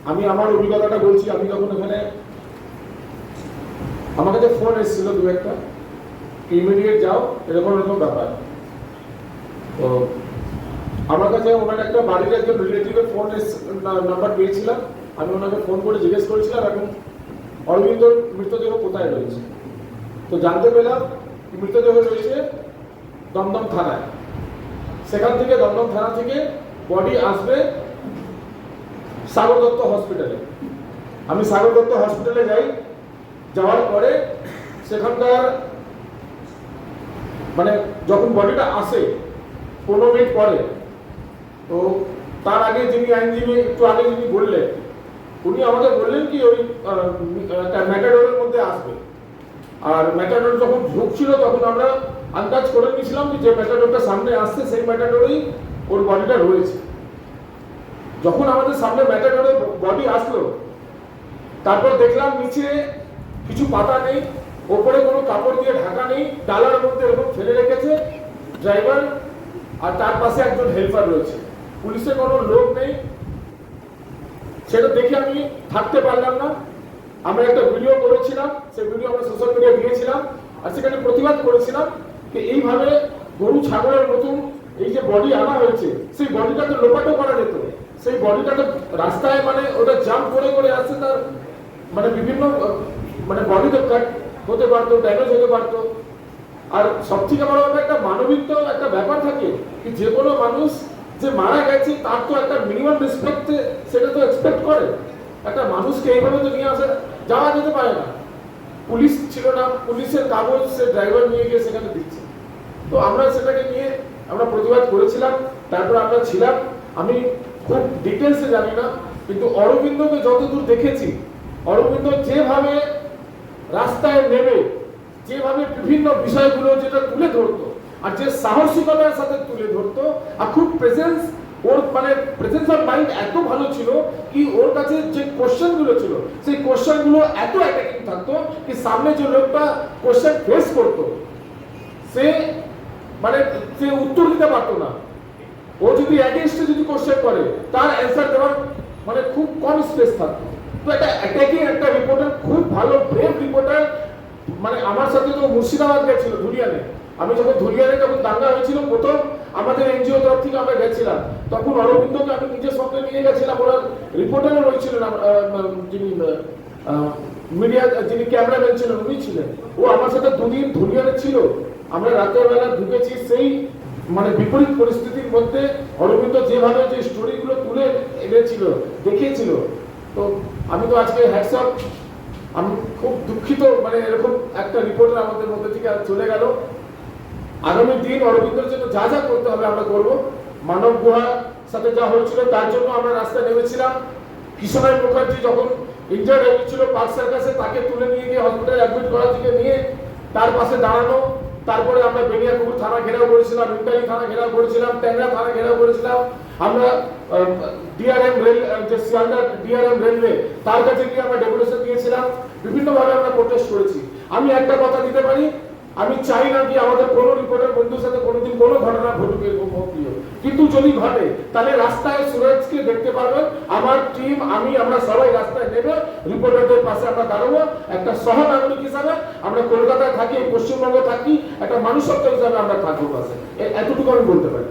আমি আমার অভিজ্ঞতাটা বলছি। আমি যখন এখানে আমার কাছে ফোন এসেছিল দু একটা, ইমিডিয়েট যাও এরকম এরকম ব্যাপার। তো আমার কাছে ওনার একটা বাড়ির একজন রিলেটিভের ফোন নাম্বার পেয়েছিলাম। আমি ওনাকে ফোন করে জিজ্ঞেস করেছিলাম এখন অরবিন্দর মৃতদেহ কোথায় রয়েছে। তো জানতে পেলাম মৃতদেহ রয়েছে দমদম থানায়। সেখান থেকে দমদম থানা থেকে বডি আসবে সাগর দত্ত হসপিটালে। আমি সাগর দত্ত হসপিটালে যাই। যাওয়ার পরে সেখানকার মানে যখন বডিটা আসে 15 মিনিট পরে, তো তার আগে যিনি আইনজীবী একটু আগে যিনি বললেন, উনি আমাকে বললেন কি ওই একটা ম্যাটাডোরের মধ্যে আসবে। আর ম্যাটাডোর যখন ঢুকছিল তখন আমরা আন্দাজ করে নিয়েছিলাম যে ম্যাটাডোরটা সামনে আসছে সেই ম্যাটাডোরেই ওর বডিটা রয়েছে। যখন আমাদের সামনে ম্যাটাডোরের বডি আসলো, তারপর দেখলাম নিচে কিছু পাতা নেই, ওপরে কোনো কাপড় দিয়ে ঢাকা নেই, ডালার মধ্যে এরকম ফেলে রেখেছে ড্রাইভার, আর তার পাশে একজন হেল্পার রয়েছে। পুলিশের কোনো লোক নেই। সেটা দেখে আমি থাকতে পারলাম না। আমরা একটা ভিডিও করেছিলাম, সেই ভিডিও আমরা সোশ্যাল মিডিয়ায় দিয়েছিলাম, আর সেখানে প্রতিবাদ করেছিলাম যে এইভাবে গরু ছাগলের মতন এই যে বডি আনা হয়েছে, সেই বডিটা তো লোপাটো করা যেত। সেই বডিটা তো রাস্তায় মানে ওটা জাম্প করে করে আসছে, তার মানে বিভিন্ন মানে বডি তো কাট হতে পারতো, ড্যামেজ হতে পারতো। আর সব থেকে বড় ব্যাপার একটা মানবিক তো একটা ব্যাপার থাকে কি যে কোনো মানুষ যে মারা গেছে তার তো একটা মিনিমাম রেসপেক্ট সেটা তো এক্সপেক্ট করে। একটা মানুষকে এইভাবে তো নিয়ে আসা যাওয়া যেতে পারে না। পুলিশ ছিল না, পুলিশের কাগজ সে ড্রাইভার নিয়ে গিয়ে সেখানে দিচ্ছে। তো আমরা সেটাকে নিয়ে আমরা প্রতিবাদ করেছিলাম। তারপর আমরা ছিলাম, আমি খুব ডিটেলসে জানি না, কিন্তু অরবিন্দকে যতদূর দেখেছি, অরবিন্দ যেভাবে রাস্তায় নেমে যেভাবে বিভিন্ন বিষয়গুলো যেটা তুলে ধরতো, আর যে সাহসিকতার সাথে তুলে ধরতো, আর খুব প্রেজেন্স, ওর মানে প্রেজেন্স অফ মাইন্ড এত ভালো ছিল কি ওর কাছে যে কোশ্চেন গুলো ছিল সেই কোশ্চেন গুলো এত অ্যাটাকিং থাকতো কি সামনে যে লোকটা কোশ্চেন ফেস করতো সে মানে সে উত্তর দিতে পারতো না। ও যদি অ্যাগেইনস্টে যদি কোশ্চেন করে তার অ্যান্সার দেওয়ার মানে খুব কম স্পেস থাকতো। তো একটা অ্যাটাকিং একটা রিপোর্টার, খুব ভালো ব্রেভ রিপোর্টার। মানে আমার সাথে তো মুর্শিদাবাদ গেছিল ধুলিয়ানে। আমি যখন ধুলিয়ানে যখন দাঙ্গা হয়েছিল প্রথম আমাদের এনজিও তরফ থেকে আমরা গেছিলাম, তখন অরবিন্দকে আমি নিজের সঙ্গে নিয়ে গেছিলাম। ওরা রিপোর্টারও রয়েছিলেন, যিনি মিডিয়া যিনি ক্যামেরাম্যান ছিলেন উনি ছিলেন। ও আমার সাথে দুদিন ধুলিয়ানে ছিল। আমরা রাতের বেলা ঢুকেছি সেই মানে বিপরীত পরিস্থিতির মধ্যে। অরবিন্দ যেভাবে যে স্টোরিগুলো তুলে এনেছিল দেখিয়েছিল, তো আমি তো আজকে হ্যাটস অফ। আমি খুব দুঃখিত মানে এরকম একটা রিপোর্টার আমাদের মধ্যে থেকে চলে গেল। আগামী দিন অরবিন্দের জন্য যা যা করতে হবে আমরা করব। মানব গুহার সাথে যা হয়েছিল তার জন্য আমরা রাস্তায় নেমেছিলাম। কিশোর মুখার্জি যখন ইনজার্ড হয়েছিল পার্ক সার্কাসে, তাকে তুলে নিয়ে গিয়ে হসপিটালে অ্যাডমিট করা থেকে নিয়ে তার পাশে দাঁড়ানো। তারপরে আমরা বেনিয়াপুর থানা ঘেরাও করেছিলাম, ইন্টারি থানা ঘেরাও করেছিলাম, ট্যাংরা থানা ঘেরাও করেছিলাম। আমরা ডিআরএম রেল যে শিয়ালদা ডিআরএম রেলওয়ে তার কাছে গিয়ে আমরা ডেপুটেশন দিয়েছিলাম। বিভিন্নভাবে আমরা প্রোটেস্ট করেছি। আমি একটা কথা দিতে পারি, আমি চাই না কি আমাদের কোনো রিপোর্টার বন্ধুর সাথে কোনোদিন কোনো ঘটনা ঘটুক এরকম হোক, কিন্তু যদি ঘটে তাহলে রাস্তায় সুরজকে দেখতে পারবেন। আমার টিম আমরা সবাই রাস্তায় নেবে, রিপোর্টারদের পাশে আমরা দাঁড়াবো। একটা সহনাগরিক হিসাবে আমরা কলকাতায় থাকি, পশ্চিমবঙ্গে থাকি, একটা মানুষত্ব হিসাবে আমরা থাকবো পাশে। এতটুকু আমি বলতে পারি।